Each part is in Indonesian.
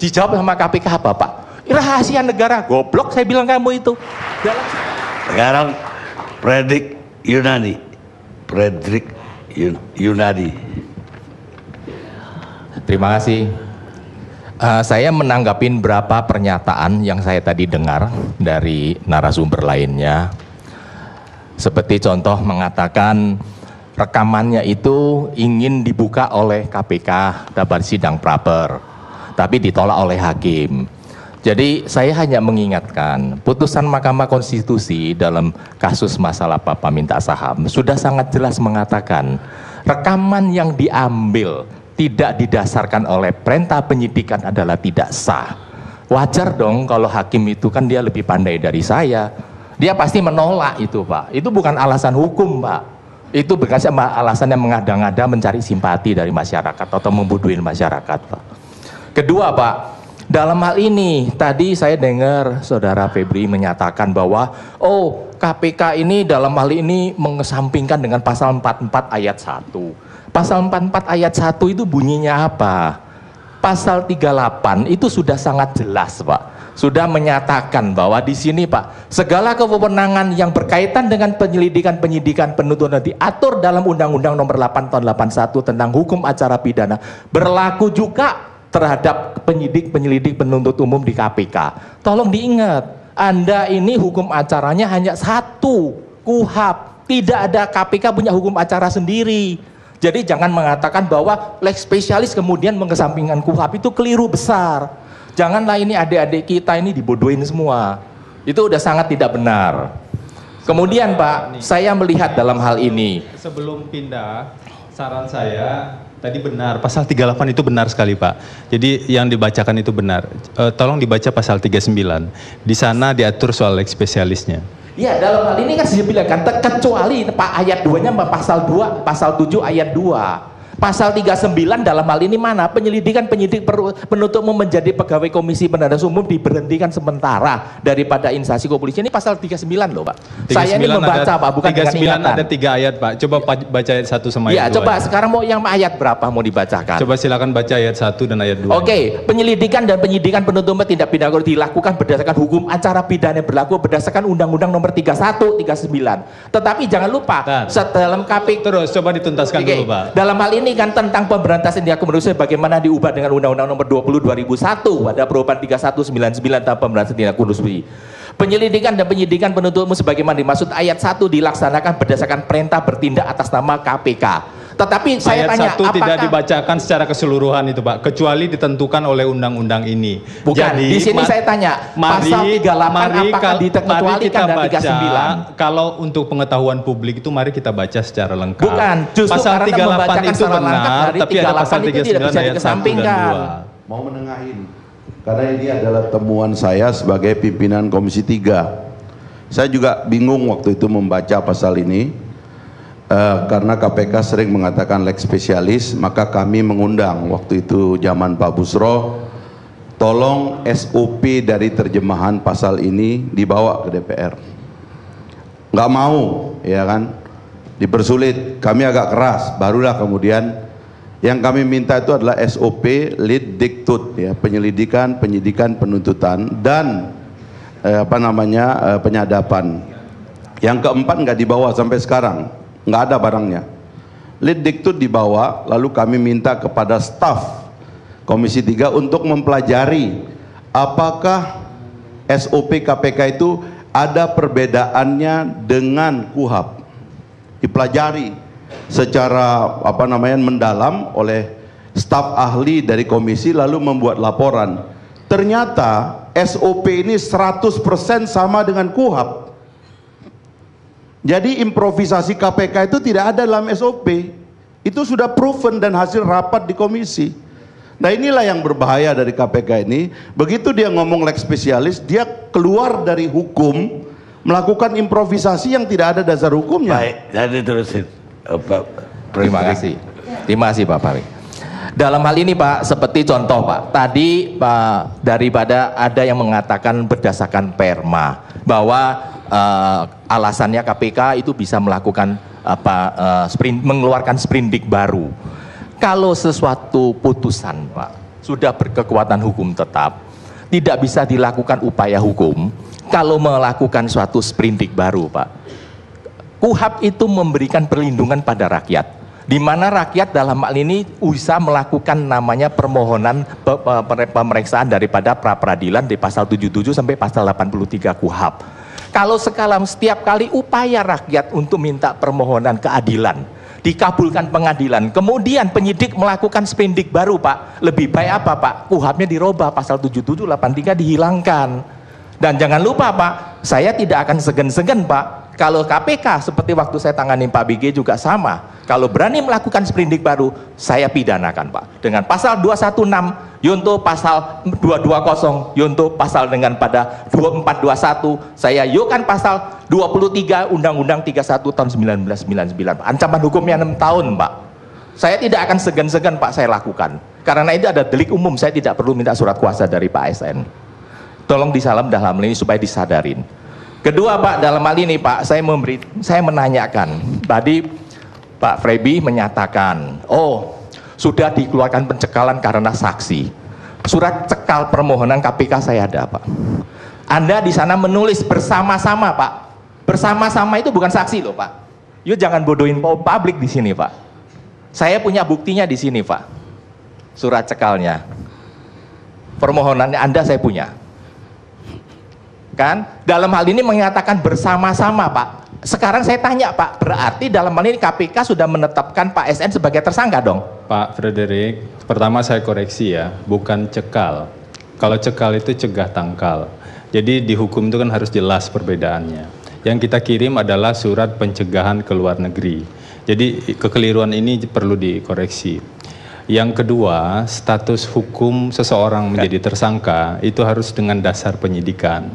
Dijawab sama KPK apa, Pak? Rahasia negara. Goblok saya bilang kamu itu. Sekarang Fredrik Yunadi. Terima kasih. Saya menanggapin berapa pernyataan yang saya tadi dengar dari narasumber lainnya. Seperti contoh mengatakan rekamannya itu ingin dibuka oleh KPK dapat sidang praper, tapi ditolak oleh hakim. Jadi saya hanya mengingatkan putusan Mahkamah Konstitusi dalam kasus masalah Bapak minta saham sudah sangat jelas mengatakan rekaman yang diambil tidak didasarkan oleh perintah penyidikan adalah tidak sah. Wajar dong kalau hakim itu kan dia lebih pandai dari saya. Dia pasti menolak itu, Pak. Itu bukan alasan hukum, Pak. Itu bukan alasan yang mengada-ngada mencari simpati dari masyarakat atau membodohi masyarakat, Pak. Kedua, Pak, dalam hal ini tadi saya dengar Saudara Febri menyatakan bahwa KPK ini dalam hal ini mengesampingkan dengan pasal 44 ayat 1. Pasal 44 ayat 1 itu bunyinya apa? Pasal 38 itu sudah sangat jelas, Pak. Sudah menyatakan bahwa di sini, Pak, segala kewenangan yang berkaitan dengan penyidikan penuntutan diatur dalam Undang-Undang Nomor 8 Tahun 81 tentang hukum acara pidana berlaku juga terhadap penyidik, penyelidik, penuntut umum di KPK. Tolong diingat, Anda ini hukum acaranya hanya satu, KUHP. Tidak ada KPK punya hukum acara sendiri. Jadi jangan mengatakan bahwa lex spesialis kemudian mengesampingkan KUHP, itu keliru besar. Janganlah ini adik-adik kita ini dibodohin semua. Itu udah sangat tidak benar. Kemudian Pak, saya melihat dalam hal ini. Sebelum pindah, saran saya tadi benar, pasal 38 itu benar sekali Pak. Jadi yang dibacakan itu benar. Tolong dibaca pasal 39. Di sana diatur soal lex spesialisnya. Ya, dalam hal ini kan saya bilang kan, kecuali Pak ayat 2-nya pasal 2, pasal 7 ayat 2. Pasal 39 dalam hal ini mana? Penyidikan penyidik penuntut umum menjadi pegawai Komisi Pemberantasan Umum diberhentikan sementara daripada instansi kepolisian. Ini pasal 39 loh, Pak. Saya ini membaca, Pak, bukan dengan ingatan. Ada 3 ayat, Pak. Coba baca ayat 1 sama ayat 2. Ya, coba sekarang mau yang ayat berapa mau dibacakan? Coba silakan baca ayat 1 dan ayat 2. Oke, penyelidikan dan penyidikan penuntut umum tindak pidana korupsi dilakukan berdasarkan hukum acara pidana yang berlaku berdasarkan Undang-Undang Nomor 31 39. Tetapi jangan lupa, dalam KPK terus coba dituntaskan dulu, Pak. Dalam hal ini kan tentang pemberantasan tindak korupsi bagaimana diubah dengan Undang-Undang Nomor 20 2001 ada perubahan 3199 tentang pemberantasan tindak korupsi. Penyelidikan dan penyidikan penuntut umum sebagaimana dimaksud ayat 1 dilaksanakan berdasarkan perintah bertindak atas nama KPK. Tetapi saya tanya, ayat 1 tidak dibacakan secara keseluruhan itu, Pak, kecuali ditentukan oleh undang-undang ini. Bukan, di sini saya tanya, pasal 38 apakah dikecualikan dan 39? Kalau untuk pengetahuan publik itu mari kita baca secara lengkap. Bukan, justru pasal 38 itu benar, tapi ada pasal 39 ayat 1 dan 2. Mau menengahin, karena ini adalah temuan saya sebagai pimpinan Komisi 3. Saya juga bingung waktu itu membaca pasal ini. Karena KPK sering mengatakan lex spesialis, maka kami mengundang waktu itu zaman Pak Busro, tolong SOP dari terjemahan pasal ini dibawa ke DPR. Nggak mau, ya kan, dipersulit, kami agak keras, barulah kemudian yang kami minta itu adalah SOP lead diktut, ya, penyelidikan, penyidikan, penuntutan, dan penyadapan. Yang keempat nggak dibawa sampai sekarang. Nggak ada barangnya. Lead diktut dibawa, lalu kami minta kepada staf Komisi 3 untuk mempelajari apakah SOP KPK itu ada perbedaannya dengan KUHP. Dipelajari secara mendalam oleh staf ahli dari komisi, lalu membuat laporan. Ternyata SOP ini 100% sama dengan KUHP. Jadi improvisasi KPK itu tidak ada dalam SOP. Itu sudah proven dan hasil rapat di komisi. Nah, inilah yang berbahaya dari KPK ini. Begitu dia ngomong lex spesialis, dia keluar dari hukum, melakukan improvisasi yang tidak ada dasar hukumnya. Baik, jadi terusin. Terima kasih. Terima kasih Pak Pari. Dalam hal ini Pak, seperti contoh Pak, tadi Pak, daripada ada yang mengatakan berdasarkan perma bahwa alasannya KPK itu bisa melakukan mengeluarkan sprindik baru. Kalau sesuatu putusan Pak sudah berkekuatan hukum tetap, tidak bisa dilakukan upaya hukum kalau melakukan suatu sprindik baru, Pak. KUHP itu memberikan perlindungan pada rakyat, di mana rakyat dalam hal ini bisa melakukan namanya permohonan pemeriksaan daripada pra peradilan di pasal 77 sampai pasal 83 KUHP. Kalau sekarang setiap kali upaya rakyat untuk minta permohonan keadilan dikabulkan pengadilan, kemudian penyidik melakukan sprindik baru, Pak, lebih baik apa, Pak? KUHP-nya dirubah, pasal 77, 83 dihilangkan. Dan jangan lupa, Pak, saya tidak akan segan-segan, Pak, kalau KPK seperti waktu saya tangani Pak BG juga sama, kalau berani melakukan sprindik baru, saya pidanakan, Pak, dengan pasal 216 Yunto, pasal 220 Yunto, pasal dengan pada 2421 saya yukan pasal 23 Undang-Undang 31 tahun 1999, ancaman hukumnya 6 tahun, Pak. Saya tidak akan segan-segan, Pak, saya lakukan, karena itu ada delik umum, saya tidak perlu minta surat kuasa dari Pak ASN. Tolong disalam dalam hal ini supaya disadarin. Kedua, Pak, dalam hal ini, Pak, saya menanyakan tadi Pak Frebi menyatakan, oh, sudah dikeluarkan pencekalan karena saksi. Surat cekal permohonan KPK saya ada, Pak. Anda di sana menulis bersama-sama, Pak. Bersama-sama itu bukan saksi loh, Pak. Yuk jangan bodohin publik di sini, Pak. Saya punya buktinya di sini, Pak. Surat cekalnya. Permohonannya Anda saya punya. Kan? Dalam hal ini menyatakan bersama-sama, Pak. Sekarang saya tanya, Pak, berarti dalam hal ini KPK sudah menetapkan Pak SN sebagai tersangka dong? Pak Frederick, pertama saya koreksi ya, bukan cekal. Kalau cekal itu cegah tangkal. Jadi di hukum itu kan harus jelas perbedaannya. Yang kita kirim adalah surat pencegahan ke luar negeri. Jadi kekeliruan ini perlu dikoreksi. Yang kedua, status hukum seseorang menjadi tersangka itu harus dengan dasar penyidikan.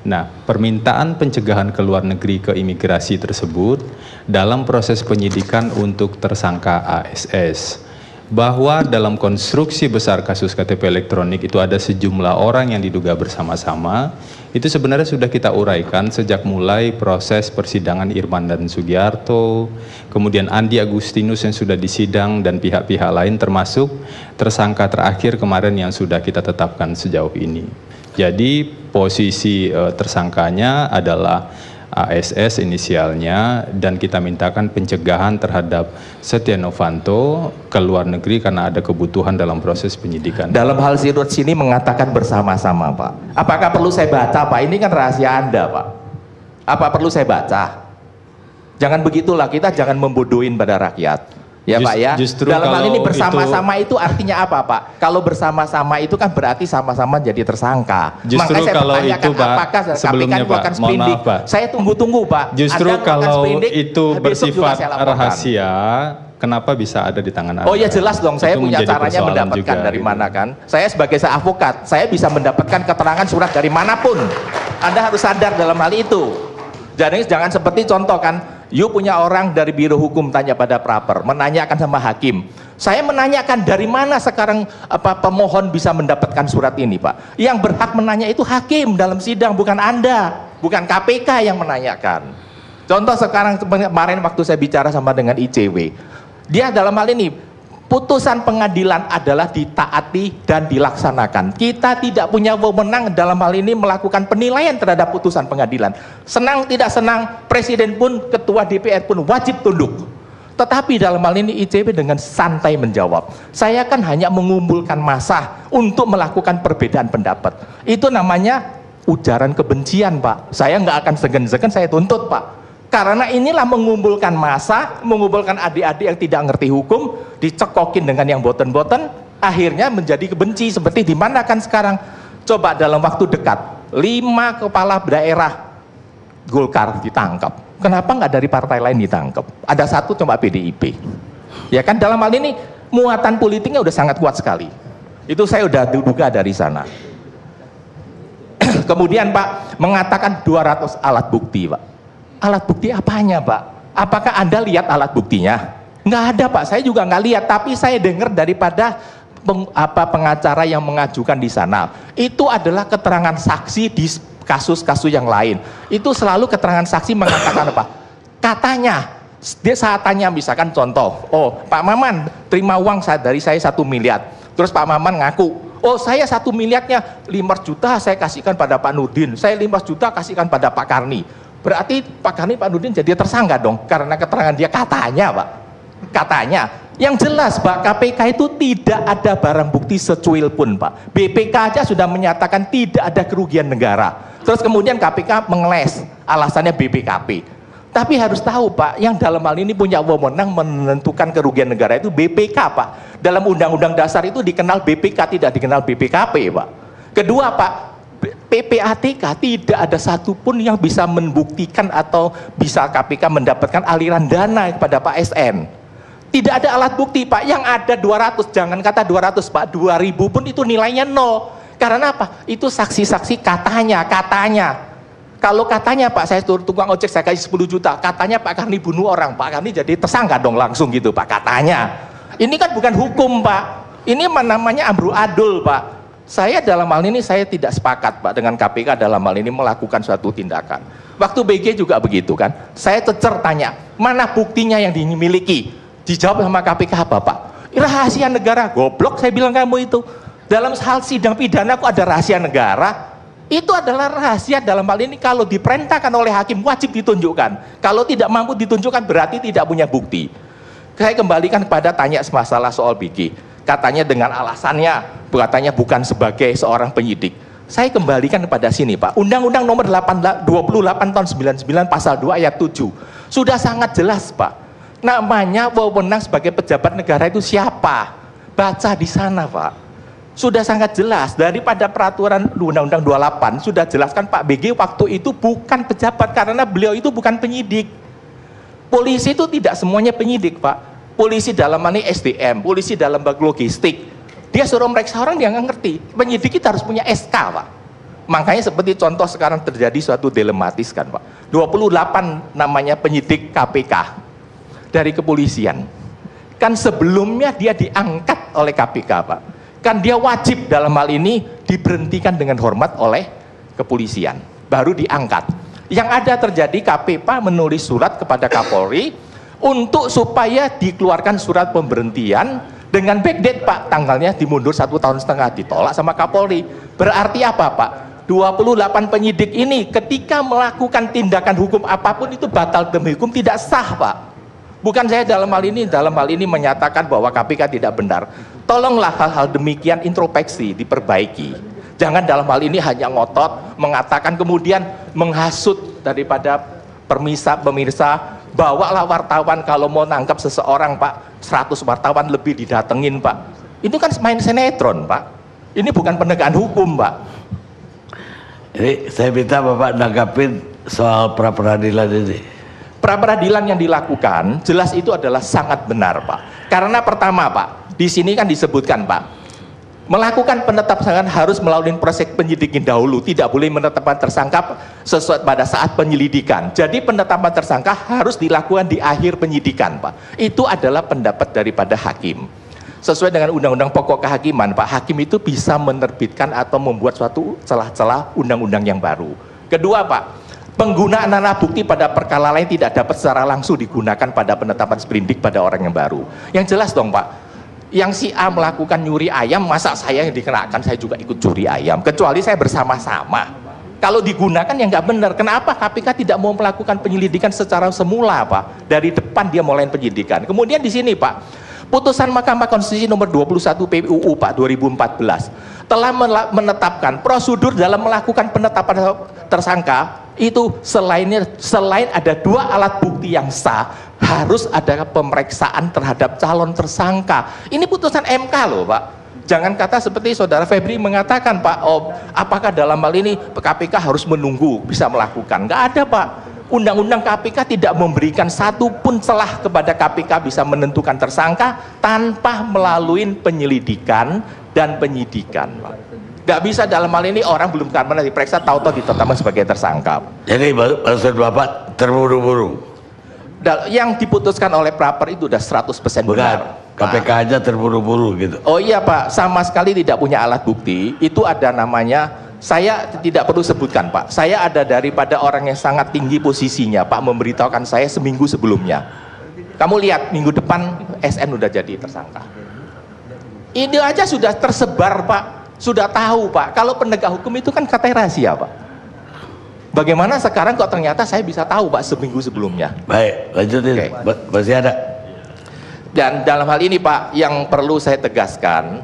Nah, permintaan pencegahan ke luar negeri ke imigrasi tersebut dalam proses penyidikan untuk tersangka ASS. Bahwa dalam konstruksi besar kasus KTP elektronik itu ada sejumlah orang yang diduga bersama-sama, itu sebenarnya sudah kita uraikan sejak mulai proses persidangan Irman dan Sugiarto, kemudian Andi Agustinus yang sudah disidang dan pihak-pihak lain termasuk tersangka terakhir kemarin yang sudah kita tetapkan sejauh ini. Jadi posisi tersangkanya adalah ASS inisialnya dan kita mintakan pencegahan terhadap Setia Novanto ke luar negeri karena ada kebutuhan dalam proses penyidikan. Dalam hal sirut sini mengatakan bersama-sama, Pak. Apakah perlu saya baca, Pak? Ini kan rahasia Anda, Pak. Apa perlu saya baca? Jangan begitulah, kita jangan membodohin pada rakyat. Ya, Pak, ya. Justru dalam hal ini kalau bersama-sama itu artinya apa, Pak? Kalau bersama-sama itu kan berarti sama-sama jadi tersangka. Justru makanya saya kalau pertanyakan, itu, Pak, apakah sebelumnya, KPK Pak, mohon maaf, Pak. Saya tunggu-tunggu, Pak. Justru Anda kalau sprindik, itu besok juga bersifat saya laporkan. rahasia, kenapa bisa ada di tangan Anda? Oh ya jelas dong, saya Itu punya menjadi caranya persoalan mendapatkan juga, dari gitu. mana kan. Saya sebagai advokat, saya bisa mendapatkan keterangan surat dari manapun. Anda harus sadar dalam hal itu. Jadi jangan seperti contoh kan, you punya orang dari Biro Hukum tanya pada praper, menanyakan sama hakim. Saya menanyakan dari mana sekarang pemohon bisa mendapatkan surat ini, Pak. Yang berhak menanya itu hakim dalam sidang, bukan Anda, bukan KPK yang menanyakan. Contoh sekarang kemarin waktu saya bicara sama dengan ICW, dia dalam hal ini putusan pengadilan adalah ditaati dan dilaksanakan. Kita tidak punya wewenang dalam hal ini melakukan penilaian terhadap putusan pengadilan. Senang tidak senang, presiden pun, ketua DPR pun wajib tunduk. Tetapi dalam hal ini ICW dengan santai menjawab, saya kan hanya mengumpulkan massa untuk melakukan perbedaan pendapat. Itu namanya ujaran kebencian, Pak. Saya nggak akan segan-segan saya tuntut, Pak. Karena inilah mengumpulkan massa, mengumpulkan adik-adik yang tidak ngerti hukum, dicekokin dengan yang boten-boten, akhirnya menjadi kebenci. Seperti di mana kan sekarang? Coba dalam waktu dekat, 5 kepala daerah Golkar ditangkap. Kenapa nggak dari partai lain ditangkap? Ada satu cuma PDIP. Ya kan, dalam hal ini muatan politiknya udah sangat kuat sekali. Itu saya udah duga dari sana. Kemudian Pak mengatakan 200 alat bukti, Pak. Alat bukti apanya, Pak? Apakah Anda lihat alat buktinya? Nggak ada, Pak. Saya juga nggak lihat. Tapi saya dengar daripada pengacara yang mengajukan di sana. Itu adalah keterangan saksi di kasus-kasus yang lain. Itu selalu keterangan saksi mengatakan apa? Katanya, dia saat tanya misalkan contoh, oh Pak Maman terima uang dari saya 1 miliar. Terus Pak Maman ngaku, oh saya 1 miliarnya 5 juta saya kasihkan pada Pak Nurdin, saya 5 juta kasihkan pada Pak Karni. Berarti Pak Karni, Pak Nurdin jadi tersangka dong, karena keterangan dia katanya Pak. Katanya. Yang jelas Pak, KPK itu tidak ada barang bukti secuil pun Pak. BPK aja sudah menyatakan tidak ada kerugian negara. Terus kemudian KPK mengeles, alasannya BPKP. Tapi harus tahu Pak, yang dalam hal ini punya wewenang menentukan kerugian negara itu BPK Pak. Dalam Undang-Undang Dasar itu dikenal BPK, tidak dikenal BPKP Pak. Kedua Pak, PPATK tidak ada satupun yang bisa membuktikan atau bisa KPK mendapatkan aliran dana kepada Pak SN. Tidak ada alat bukti Pak, yang ada 200, jangan kata 200 Pak, 2000 pun itu nilainya 0. Karena apa? Itu saksi-saksi katanya. Kalau katanya Pak, saya tukang ojek saya kasih 10 juta, katanya Pak Karni bunuh orang, Pak Karni jadi tersangka dong langsung gitu Pak, katanya. Ini kan bukan hukum Pak, ini namanya amburadul Pak. Saya dalam hal ini saya tidak sepakat Pak dengan KPK dalam hal ini melakukan suatu tindakan. Waktu BG juga begitu kan, saya cecer tanya, mana buktinya yang dimiliki? Dijawab sama KPK apa Pak? Rahasia negara. Goblok saya bilang kamu itu. Dalam hal sidang pidana kok ada rahasia negara? Itu adalah rahasia dalam hal ini kalau diperintahkan oleh hakim wajib ditunjukkan. Kalau tidak mampu ditunjukkan berarti tidak punya bukti. Saya kembalikan kepada tanya masalah soal BG. Katanya dengan alasannya, katanya bukan sebagai seorang penyidik. Saya kembalikan kepada sini Pak. Undang-Undang nomor 28 tahun 99 pasal 2 ayat 7. Sudah sangat jelas Pak. Namanya wewenang sebagai pejabat negara itu siapa? Baca di sana Pak. Sudah sangat jelas daripada peraturan Undang-Undang 28 sudah jelaskan Pak BG waktu itu bukan pejabat karena beliau itu bukan penyidik. Polisi itu tidak semuanya penyidik Pak. Polisi dalam ini SDM, polisi dalam logistik. Dia suruh meriksa orang dia nggak ngerti. Penyidik kita harus punya SK Pak. Makanya seperti contoh sekarang terjadi suatu dilematis kan Pak. 28 namanya penyidik KPK. Dari kepolisian, kan sebelumnya dia diangkat oleh KPK Pak, kan dia wajib dalam hal ini diberhentikan dengan hormat oleh kepolisian, baru diangkat. Yang ada terjadi KPK menulis surat kepada Kapolri untuk supaya dikeluarkan surat pemberhentian dengan backdate Pak, tanggalnya dimundur 1,5 tahun, ditolak sama Kapolri. Berarti apa Pak? 28 penyidik ini ketika melakukan tindakan hukum apapun itu batal demi hukum, tidak sah Pak. Bukan saya dalam hal ini menyatakan bahwa KPK tidak benar. Tolonglah hal-hal demikian introspeksi, diperbaiki. Jangan dalam hal ini hanya ngotot, mengatakan kemudian menghasut daripada pemirsa, bawalah wartawan kalau mau nangkap seseorang Pak, 100 wartawan lebih didatengin Pak. Ini kan main sinetron Pak. Ini bukan penegakan hukum Pak. Jadi saya minta Bapak nanggapin soal pra-peradilan ini. Pra-peradilan yang dilakukan jelas itu adalah sangat benar Pak. Karena pertama Pak, di sini kan disebutkan Pak, melakukan penetapan harus melalui proses penyidikan dahulu, tidak boleh menetapkan tersangka sesuai pada saat penyelidikan. Jadi penetapan tersangka harus dilakukan di akhir penyidikan Pak. Itu adalah pendapat daripada hakim. Sesuai dengan Undang-Undang Pokok Kehakiman Pak, hakim itu bisa menerbitkan atau membuat suatu celah-celah undang-undang yang baru. Kedua Pak, penggunaan alat bukti pada perkara lain tidak dapat secara langsung digunakan pada penetapan sprindik pada orang yang baru. Yang jelas dong Pak, yang si A melakukan nyuri ayam, masa saya yang dikenakan saya juga ikut curi ayam, kecuali saya bersama-sama. Kalau digunakan ya nggak benar. Kenapa KPK tidak mau melakukan penyelidikan secara semula Pak? Dari depan dia mulai penyidikan. Kemudian di sini Pak, putusan Mahkamah Konstitusi nomor 21 PUU Pak 2014 telah menetapkan prosedur dalam melakukan penetapan tersangka itu selain ada 2 alat bukti yang sah, harus ada pemeriksaan terhadap calon tersangka. Ini putusan MK loh Pak. Jangan kata seperti saudara Febri mengatakan Pak, oh, apakah dalam hal ini KPK harus menunggu bisa melakukan? Nggak ada Pak. Undang-undang KPK tidak memberikan satu pun celah kepada KPK bisa menentukan tersangka tanpa melalui penyelidikan dan penyidikan Pak. Nggak bisa dalam hal ini orang belum pernah diperiksa tahu-tahu ditetapkan sebagai tersangka. Jadi maksud Bapak terburu-buru? Yang diputuskan oleh Praper itu udah 100% benar. KPK aja terburu-buru gitu. Oh iya Pak, sama sekali tidak punya alat bukti. Itu ada namanya, saya tidak perlu sebutkan Pak, saya ada daripada orang yang sangat tinggi posisinya Pak memberitahukan saya seminggu sebelumnya, kamu lihat minggu depan SN udah jadi tersangka. Ini aja sudah tersebar Pak, sudah tahu Pak. Kalau penegak hukum itu kan katanya rahasia Pak. Bagaimana sekarang kok ternyata saya bisa tahu Pak seminggu sebelumnya. Baik, lanjutin. Oke. Masih ada. Dan dalam hal ini Pak, yang perlu saya tegaskan,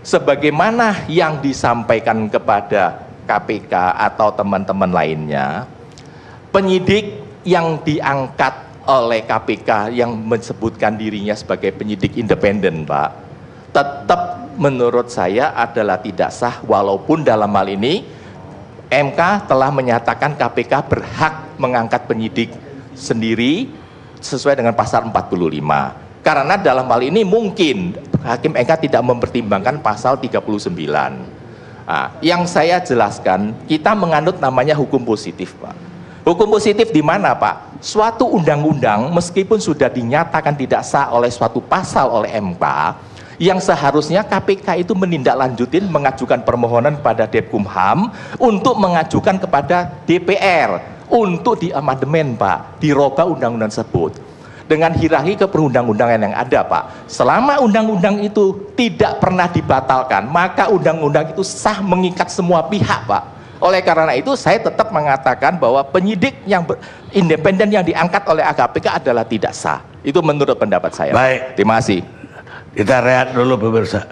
sebagaimana yang disampaikan kepada KPK atau teman-teman lainnya, penyidik yang diangkat oleh KPK yang menyebutkan dirinya sebagai penyidik independen Pak, tetap menurut saya adalah tidak sah, walaupun dalam hal ini MK telah menyatakan KPK berhak mengangkat penyidik sendiri sesuai dengan pasal 45. Karena dalam hal ini mungkin Hakim MK tidak mempertimbangkan pasal 39. Nah, yang saya jelaskan, kita menganut namanya hukum positif Pak. Hukum positif di mana Pak? Suatu undang-undang meskipun sudah dinyatakan tidak sah oleh suatu pasal oleh MK, yang seharusnya KPK itu menindaklanjutin, mengajukan permohonan pada Dekumham untuk mengajukan kepada DPR untuk diamandemen Pak, dirubah undang-undang tersebut dengan hierarki keperundang-undangan yang ada Pak. Selama undang-undang itu tidak pernah dibatalkan, maka undang-undang itu sah mengikat semua pihak Pak. Oleh karena itu saya tetap mengatakan bahwa penyidik yang independen yang diangkat oleh KPK adalah tidak sah. Itu menurut pendapat saya. Baik. Terima kasih. Kita rehat dulu pemirsa.